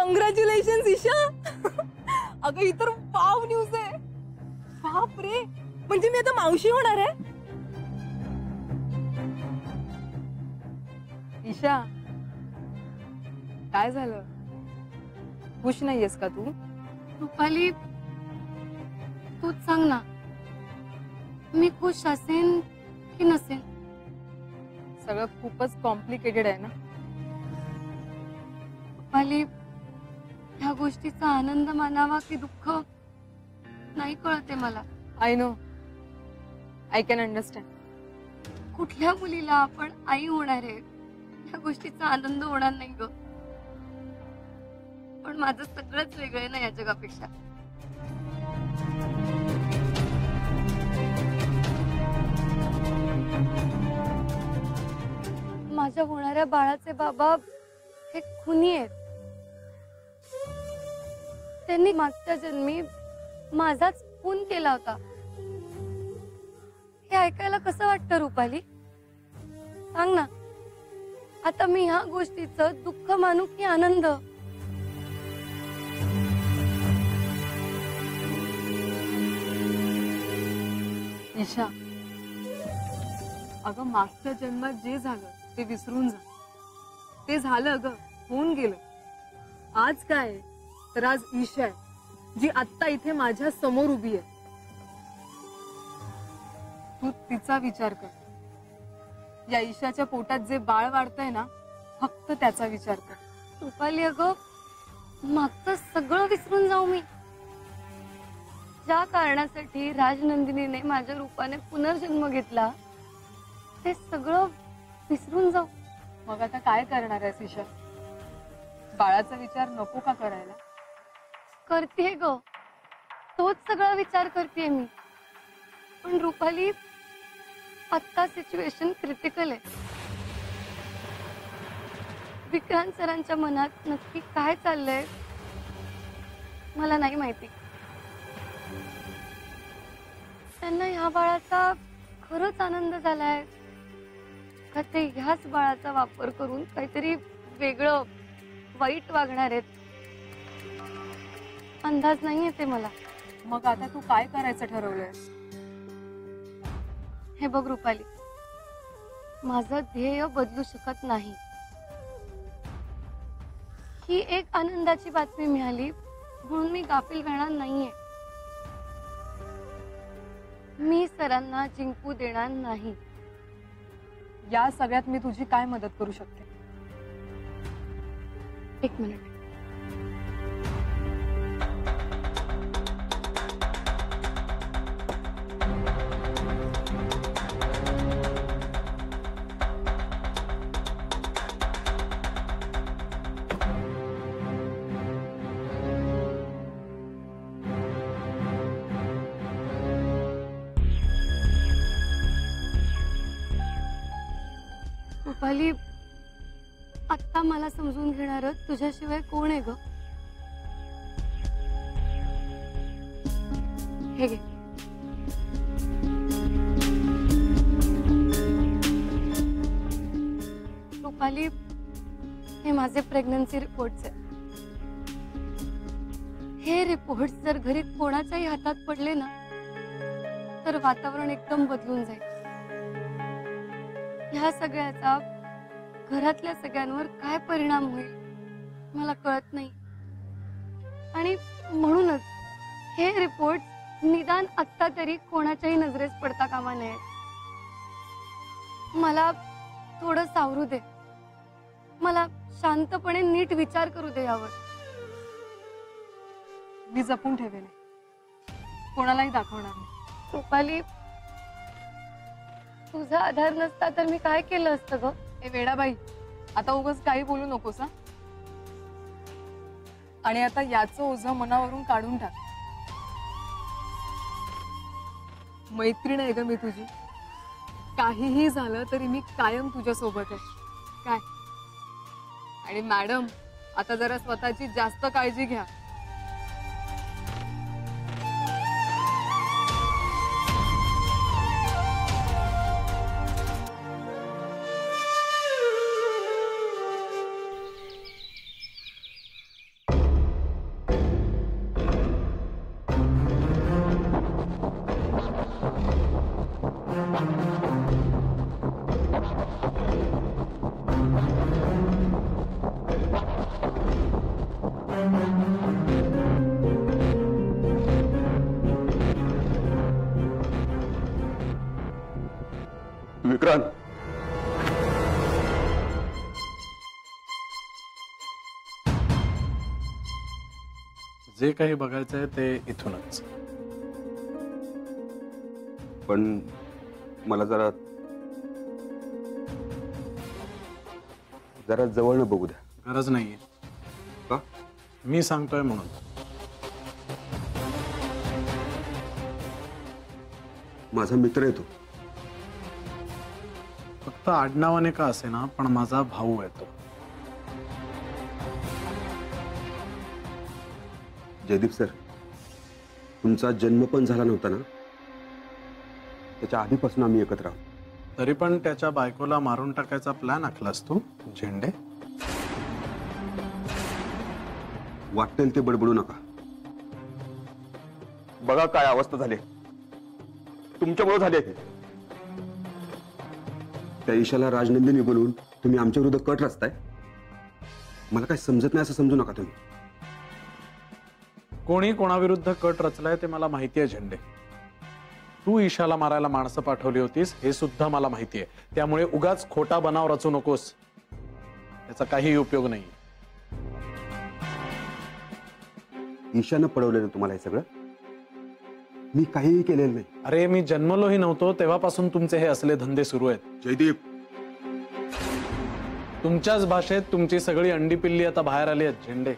Congratulation Isha. अगं ही तर wow news आहे. बाप रे, म्हणजे मी आता मावशी होणार आहे. ईशा काय झालं, खुश नाहीयेस का तू? रुपाली तूच सांग ना, मी खुश असेन की नसेन? सगळं खूपच कॉम्प्लिकेटेड आहे ना. रुपाली ह्या गोष्टीचा आनंद मानावा की दुःख नाही कळते मला. I know, I can understand. कुठल्या मुलीला आपण आई होणार आहे ह्या गोष्टीचा आनंद होणार नाही ग. पण माझं सगळंच वेगळं आहे ना या जगापेक्षा. माझ्या होणाऱ्या बाळाचे बाबा हे खुनी आहेत. त्यांनी मागच्या जन्मी माझाच खून केला होता. हे ऐकायला कसं वाटतं रुपाली? सांग ना, आता मी ह्या गोष्टीचं दुःख मानू की आनंद? ईशा, अगं मागच्या जन्मात जे झालं ते विसरून जा. ते झालं ग, होऊन गेलं. आज काय तर आज ईशा आहे जी आत्ता इथे माझ्या समोर उभी आहे. तू तिचा विचार कर. या ईशाच्या पोटात जे बाळ वाढतंय ना, फक्त त्याचा विचार कर. रुपाली अगं, मागचं सगळं विसरून जाऊ मी? ज्या कारणासाठी राजनंदिनीने माझ्या रूपाने पुनर्जन्म घेतला ते सगळं विसरून जाऊ? मग आता काय करणार आहेस ईशा? बाळाचा विचार नको का करायला? करतेय ग, तोच सगळा विचार करतेय मी. पण रुपाली आता सिच्युएशन क्रिटिकल आहे. विक्रांत सरांच्या मनात नक्की काय चाललंय मला नाही माहिती. त्यांना ह्या बाळाचा खरंच आनंद झालाय का ते ह्याच बाळाचा वापर करून काहीतरी वेगळं वाईट वागणार आहेत? अंदाज नाही येते मला. मग आता तू काय करायचं ठरवलंय? हे बघ रुपाली, माझं ध्येय बदलू शकत नाही. ही एक आनंदाची बातमी मिळाली म्हणून मी गाफील राहणार नाहीये. मी सरांना जिंकू देणार नाही. या सगळ्यात मी तुझी काय मदत करू शकते? एक मिनिट. रुपाली, आता मला समजून घेणार तुझ्याशिवाय कोण आहे ग? हे घे. रुपाली, हे माझे प्रेग्नन्सी रिपोर्ट्स आहेत. हे रिपोर्ट्स जर घरी कोणाच्याही हातात पडले ना तर वातावरण एकदम बदलून जाईल. ह्या सगळ्याचा घरातल्या सगळ्यांवर काय परिणाम होईल मला कळत नाही. आणि म्हणूनच हे रिपोर्ट निदान आत्ता तरी कोणाच्याही नजरेस पडता कामा नये. मला थोडं सावरू दे. मला शांतपणे नीट विचार करू दे यावर. मी जपून ठेवेन, कोणालाही दाखवणार नाही. रुपाली, तुझा आधार नसता तर मी काय केलं असतं ग? ए वेडाबाई, आता उगाच काही बोलू नकोस. आणि आता याचं ओझं मनावरून काढून टाक. मैत्रीण आहे ग मी तुझी. काहीही झालं तरी मी कायम तुझ्या सोबत आहे. काय? आणि मॅडम, आता जरा स्वतःची जास्त काळजी घ्या. विक्रांत, जे काही बघायचंय ते इथूनच. पण मला जरा जरा जवळनं बघू द्या. गरज नाहीये. का? मी सांगतोय म्हणून. माझा मित्र आहे तो. फक्त आडनावाने का असे ना, पण माझा भाऊ आहे तो. जयदीप सर, तुमचा जन्म पण झाला नव्हता ना, त्याच्या आधीपासून आम्ही एकत्र आहोत. तरी पण त्याच्या बायकोला मारून टाकायचा प्लॅन आखलास तू झेंडे. वाटेल ते बडबडू नका. बघा काय अवस्था झाली, तुमच्यामुळे झाली आहे. त्या ईशाला राजनंदिनी बोलवून तुम्ही आमच्या विरुद्ध कट रचताय. मला काय समजत नाही असं समजू नका तुम्ही. कोणी कोणाविरुद्ध कट रचलाय ते मला माहिती आहे झेंडे. तू ईशाला मारायला माणसं पाठवली होतीस हे सुद्धा मला माहिती आहे. त्यामुळे उगाच खोटा बनाव रचू नकोस. त्याचा काही उपयोग नाही. ईशानं पडवलेलं तुम्हाला हे सगळं? मी काहीही केलेलं नाही. अरे मी जन्मलोही नव्हतो तेव्हापासून तुमचे हे असले धंदे सुरू आहेत. जयदीप, तुमच्याच भाषेत तुमची सगळी अंडी पिल्ली आता बाहेर आली आहेत झेंडे.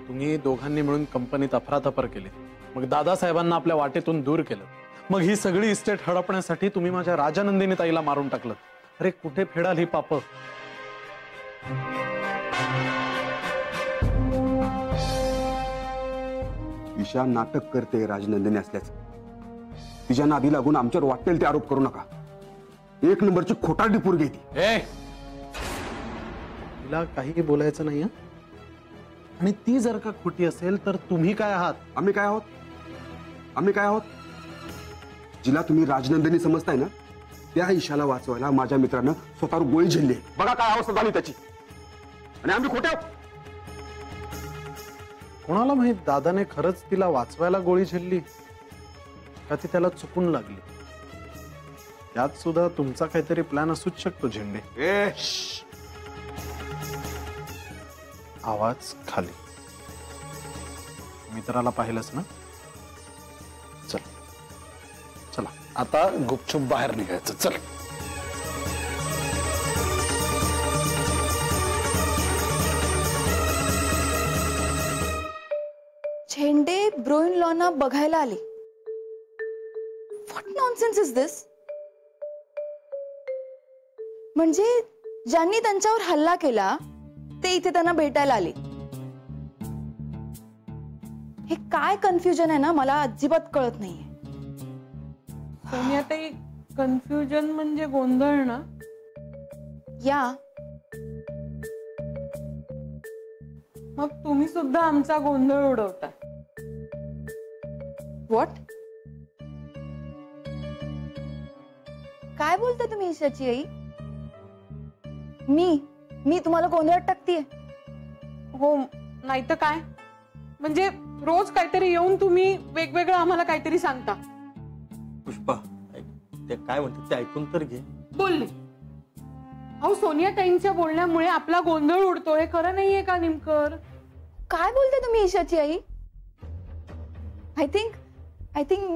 तुम्ही दोघांनी मिळून कंपनीत अफरातफर केली, मग दादासाहेबांना आपल्या वाटेतून दूर केलं, मग ही सगळी इस्टेट हडपण्यासाठी तुम्ही माझ्या राजानंदिनी ताईला मारून टाकलं. अरे कुठे फेडाल ही पाप? ईशा नाटक करते राजनंदिनी असल्याचं. तिच्या नादी लागून आमच्यावर वाटेल ते आरोप करू नका. एक नंबरची खोटारडी पोरगी आहे ती. तिला काही बोलायचं नाही हं? आणि ती जर का खोटी असेल तर तुम्ही काय आहात? आम्ही काय आहोत? आम्ही काय आहोत? जिला तुम्ही राजनंदिनी समजताय ना, त्या ईशाला वाचवायला माझ्या मित्रानं स्वतःवर गोळी झेलली. बघा काय अवस्था झाली त्याची. आणि आम्ही खोटे आहोत. कोणाला माहित दादाने खरंच तिला वाचवायला गोळी झेलली का ती त्याला चुकून लागली. त्यात सुद्धा तुमचा काहीतरी प्लॅन असूच शकतो झेंडे. आवाज खाली. मित्राला पाहिलंच ना? चल चला आता गुपचूप बाहेर निघायचं. चल. झेंडे ब्रो इन लॉना बघायला आले. व्हॉट नॉनसेन्स इज दिस? म्हणजे ज्यांनी त्यांच्यावर हल्ला केला ते इथे त्यांना भेटायला आले. हे काय कन्फ्युजन आहे ना, मला अजिबात कळत नाहीये. सोनियाताई, कन्फ्युजन म्हणजे गोंधळ ना? या मग तुम्ही सुद्धा आमचा गोंधळ उडवता. व्हॉट? काय बोलता तुम्ही ईशाची आई? मी तुम्हाला गोंधळात टाकतीये? हो, नाही तर काय. म्हणजे रोज काहीतरी येऊन तुम्ही वेगवेगळं आम्हाला काहीतरी सांगता. पुष्पा, ते काय म्हणते ते ऐकून तर घे. बोलले अहो, सोनियाताईंच्या बोलण्यामुळे आपला गोंधळ उडतो. हे खरं नाहीये का निमकर? काय बोलते तुम्ही ईशाची आई? आय थिंक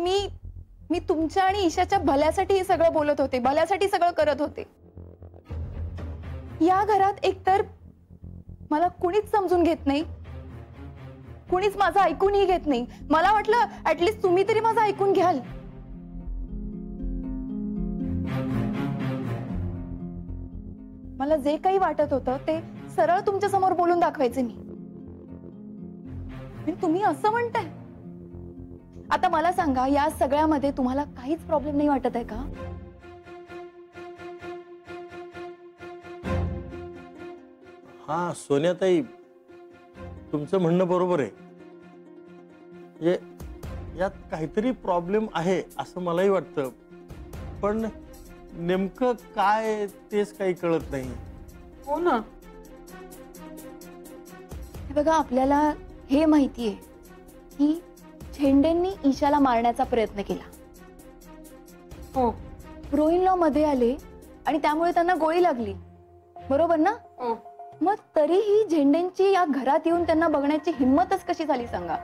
मी तुमच्या आणि ईशाच्या भल्यासाठी हे सगळं बोलत होते, भल्यासाठी सगळं करत होते. या घरात एकतर मला कुणीच समजून घेत नाही, कुणीच माझं ऐकूनही घेत नाही. मला वाटलं ऍटलीस्ट तुम्ही तरी माझं ऐकून घ्याल. मला जे काही वाटत होतं ते सरळ तुमच्या समोर बोलून दाखवायचे मी. आणि तुम्ही असं म्हणताय? आता मला सांगा, या सगळ्यामध्ये तुम्हाला काहीच प्रॉब्लेम नाही वाटत आहे का? हा सोनियाताई, तुमचं म्हणणं बरोबर आहे. म्हणजे यात काहीतरी प्रॉब्लेम आहे असं मलाही वाटतं, पण नेमकं काय तेच काही कळत नाही. हो ना. हे बघा, आपल्याला हे माहितीये की झेंडेंनी ईशाला मारण्याचा प्रयत्न केला. हो ब्रोइन लॉ मध्ये आले आणि त्यामुळे त्यांना गोळी लागली, बरोबर ना? हो. मग तरीही झेंडेंची या घरात येऊन त्यांना बघण्याची हिंमतच कशी झाली सांगा?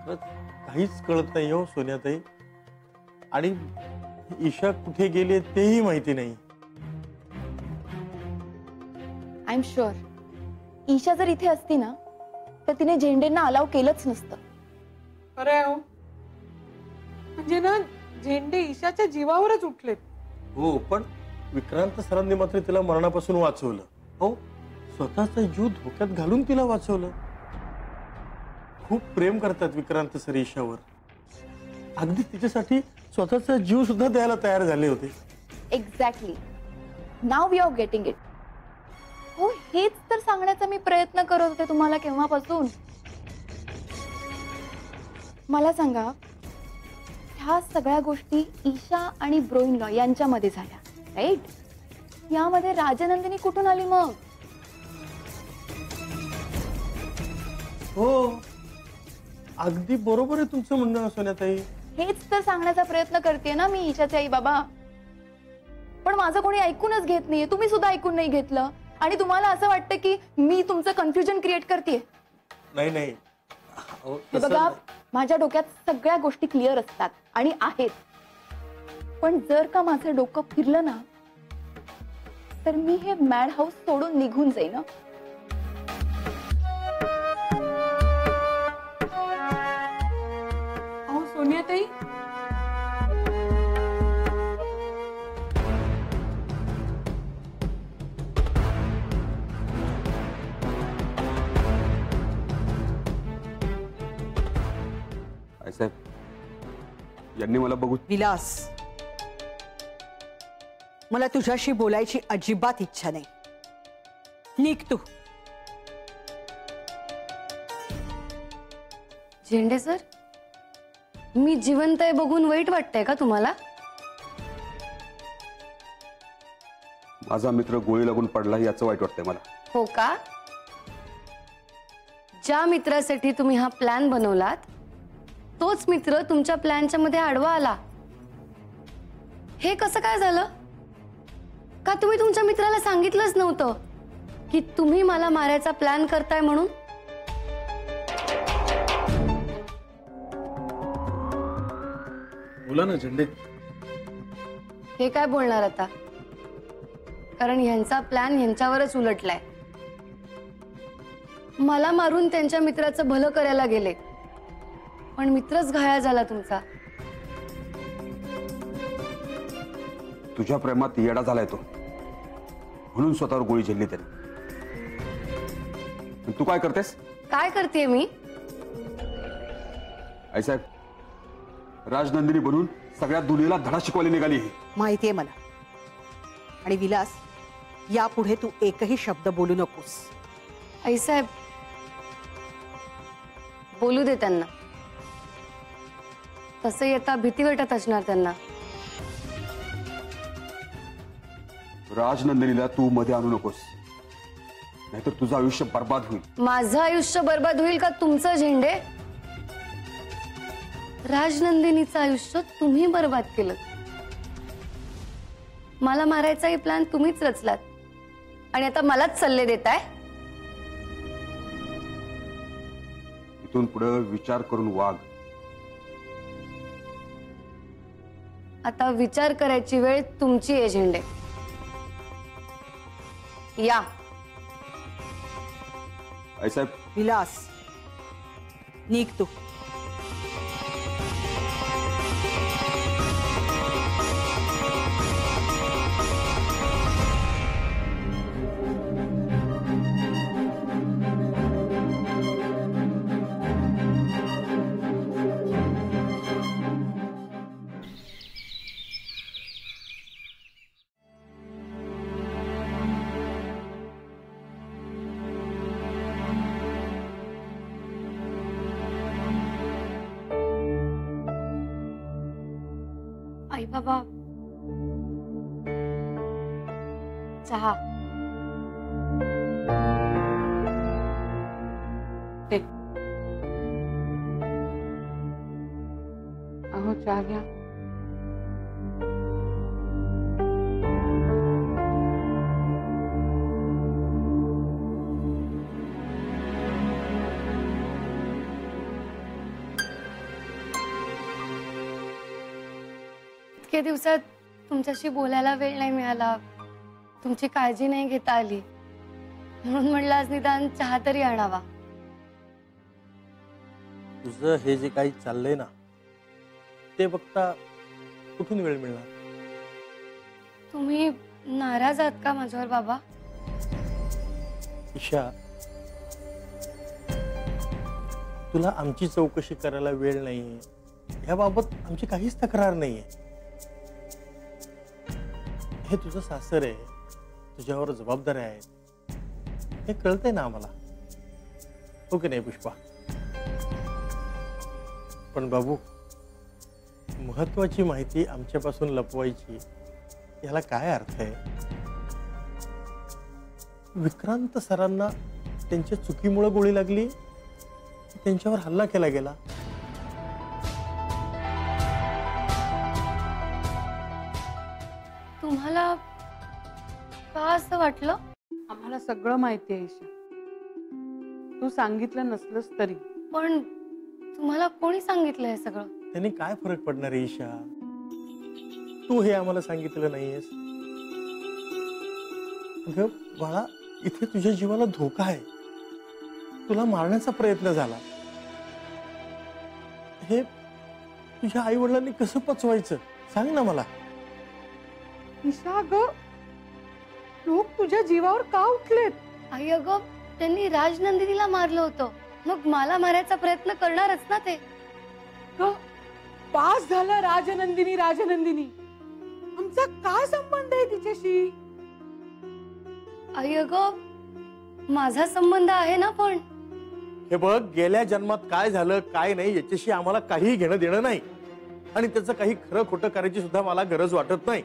खरंच काहीच कळत नाही हो सोन्याताई. आणि ईशा कुठे गेली तेही माहिती नाही. आय एम शुअर ईशा जर इथे असती ना तर तिने झेंडेंना अलाव केलंच नसतं. खरं आहे हो. म्हणजे ना झेंडे ईशाच्या जीवावरच उठलेत. हो, पण विक्रांत सरांनी मात्र तिला मरणापासून वाचवलं. हो, स्वतःचा जीव धोक्यात घालून तिला वाचवलं. खूप प्रेम करतात विक्रांत सर ईशावर. अगदी तिच्यासाठी स्वतःचा जीव सुद्धा द्यायला तयार झाले होते. Exactly. Now we are getting it. हो, हेच तर सांगण्याचा मी प्रयत्न करत होते तुम्हाला केव्हापासून. मला सांगा, ह्या सगळ्या गोष्टी ईशा आणि ब्रोइन लॉ यांच्यामध्ये झाल्या, राईट? यामध्ये राजनंदिनी कुठून आली मग? हो, अगदी बरोबर आहे तुमचं म्हणणं सोन्याताई. हेच तर सांगण्याचा प्रयत्न करते ना मी, ईशाचे आई बाबा. पण माझं कोणी ऐकूनच घेत नाहीये. तुम्ही सुद्धा ऐकून नाही घेतलं आणि तुम्हाला असं वाटतं की मी तुमचं कन्फ्युजन क्रिएट करते. नाही नाही, अहो, हे तसं बघा, नाही. माझ्या डोक्यात सगळ्या गोष्टी क्लिअर असतात आणि आहेत. पण जर का माझं डोकं फिरलं ना तर मी हे मॅड हाऊस सोडून निघून जाईन. अहो सोनियाताई, आई साहेब, यांनी मला बघू. विलास, मला तुझ्याशी बोलायची अजिबात इच्छा नाही. निघ तू. झेंडे सर, मी जिवंत आहे बघून वाईट वाटतंय का तुम्हाला? माझा मित्र गोळी लागून पडला याचं वाईट वाटतंय मला. हो का? ज्या मित्रासाठी तुम्ही हा प्लॅन बनवलात तोच मित्र तुमच्या प्लॅनच्या मध्ये आडवा आला. हे कसं काय झालं? का तुम्ही तुमच्या मित्राला सांगितलंच नव्हतं की तुम्ही मला मारायचा प्लॅन करताय म्हणून? बोला ना झेंडे. हे काय बोलणार आता? कारण ह्यांचा प्लॅन ह्यांच्यावरच उलटलाय. मला मारून त्यांच्या मित्राचं भलं करायला गेले, पण मित्रच घायाळ झाला तुमचा. तुझ्या प्रेमात येडा झालाय तो, म्हणून स्वतःवर गोळी झेलली त्याने. पण तू काय करतेस? काय करतेय मी? आई साहेब, राजनंदिनी बनून सगळ्या दुनियेला धडा शिकवायला निघाली ही. माहितीये मला. आणि विलास, यापुढे तू एकही शब्द बोलू नकोस. आईसाहेब, बोलू दे त्यांना. तसंही आता भीती वाटत असणार त्यांना. राजनंदिनीला तू मध्ये आणू नकोस, नाहीतर तुझं आयुष्य बर्बाद होईल. माझं आयुष्य बर्बाद होईल का तुमचं झेंडे? राजनंदिनीचं आयुष्य तुम्ही बर्बाद केलं. मला मारायचाही प्लॅन तुम्हीच रचलात आणि आता मलाच सल्ले देताय. इथून पुढे विचार करून वाग. आता विचार करायची वेळ तुमची आहे झेंडे. या. आई साहेब, विलास, निघ तू. आई बाबा, चहा. अहो चहा घ्या. इतके दिवसात तुमच्याशी बोलायला वेळ नाही मिळाला, तुमची काळजी नाही घेता आली, म्हणून म्हणलं आज निदान चहा तरी आणावा. तुझं हे जे काही चाललंय ना ते बघता कुठून वेळ मिळणार? तुम्ही नाराज आहात का माझ्यावर बाबा? ईशा, तुला आमची चौकशी करायला वेळ नाहीये याबाबत आमची काहीच तक्रार नाहीये. हे तुझं सासर आहे, तुझ्यावर जबाबदाऱ्या आहेत, हे कळतंय ना आम्हाला, हो की नाही पुष्पा? पण बाबू, महत्वाची माहिती आमच्यापासून लपवायची याला काय अर्थ आहे? विक्रांत सरांना त्यांच्या चुकीमुळे गोळी लागली, त्यांच्यावर हल्ला केला गेला. तुम्हाला का असं वाटलं? आम्हाला सगळं माहिती आहे ईशा, तू सांगितलं नसलंस तरी. पण तुम्हाला कोणी सांगितलं हे सगळं? त्यांनी काय फरक पडणार आहे ईशा? तू हे आम्हाला सांगितलं नाहीयेस. अगं बाळा, इथे तुझ्या जीवाला धोका आहे, तुला मारण्याचा प्रयत्न झाला. हे तुझ्या आई वडिलांनी कसं पचवायचं सांग ना मला. ईशा अगं, लोक तुझ्या जीवावर का उठलेत? आई अगं, त्यांनी राजनंदिनीला मारलं होतं, मग मला मारायचा प्रयत्न करणारच ना ते. पास झालं राजनंदिनी राजनंदिनी, आमचा काय संबंध आहे तिच्याशी? आई अगं, माझा संबंध आहे ना. पण हे बघ, गेल्या जन्मात काय झालं काय नाही याच्याशी आम्हाला काही घेणं देणं नाही, आणि त्याचं काही खरं खोटं करायची सुद्धा मला गरज वाटत नाही.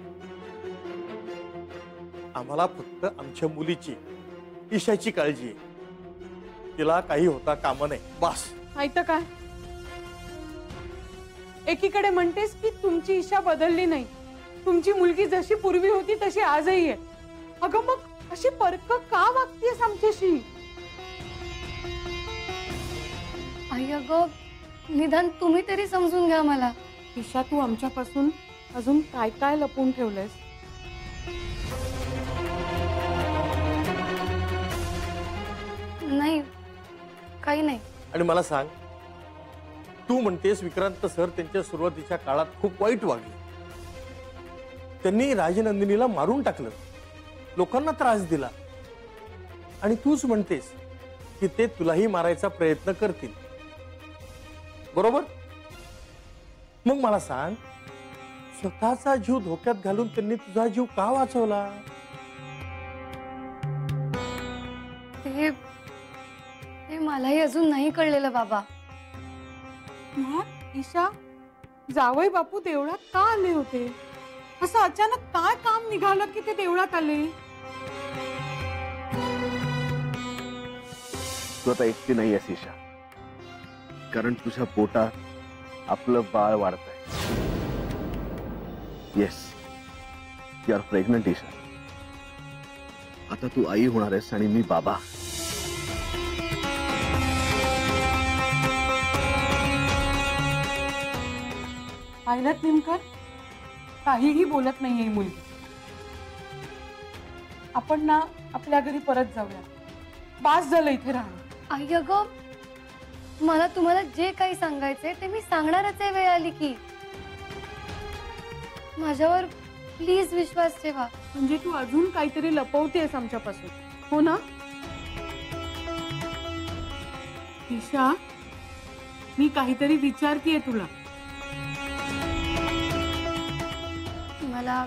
आम्हाला फक्त आमच्या मुलीची, ईशाची काळजी आहे. तिला काही होता कामा नये, बस. माहित काय, एकीकडे म्हणतेस की तुमची ईशा बदलली नाही, तुमची मुलगी जशी पूर्वी होती तशी आजही आहे. अगं मग अशी परक का वागतेस आमच्याशी? आई अगं, निदान तुम्ही तरी समजून घ्या मला. ईशा, तू आमच्यापासून अजून काय काय लपवून ठेवलंयस? नाही, काही नाही. आणि मला सांग, तू म्हणतेस विक्रांत सर त्यांच्या सुरुवातीच्या काळात खूप वाईट वागले, त्यांनी राजनंदिनीला मारून टाकलं, लोकांना त्रास दिला, आणि तूच म्हणतेस की ते तुलाही मारायचा प्रयत्न करतील, बरोबर? मग मला सांग, स्वतःचा जीव धोक्यात घालून त्यांनी तुझा जीव का वाचवला? ते मलाही अजून नाही कळलेलं बाबा. मग ईशा, जावई बापू देवळात का आले होते? असं अचानक काय काम निघालं की ते देवळात आले? तू आता एकटी नाही आहेस ईशा, कारण तुझ्या पोटात आपलं बाळ वाढतंय. Yes, you are pregnant Isha. आता तू आई होणार आहेस आणि मी बाबा. पाहिलं नेमकं, काहीही बोलत नाहीये मुलगी. आपण ना आपल्या घरी परत जाऊया, बास झालं इथे राहणं. आई अगं, मला तुम्हाला जे काही सांगायचंय ते मी सांगणारच आहे. वेळ आली की. माझ्यावर प्लीज विश्वास ठेवा. म्हणजे तू अजून काहीतरी लपवतेस आमच्यापासून, हो ना? ईशा, मी काहीतरी विचारतेय तुला. मला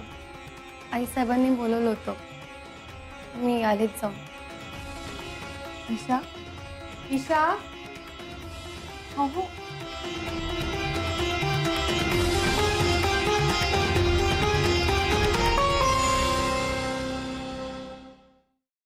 आईसाहेबांनी बोलवलं होतं, मी आलेच जाऊन. ईशा, ईशा, अहो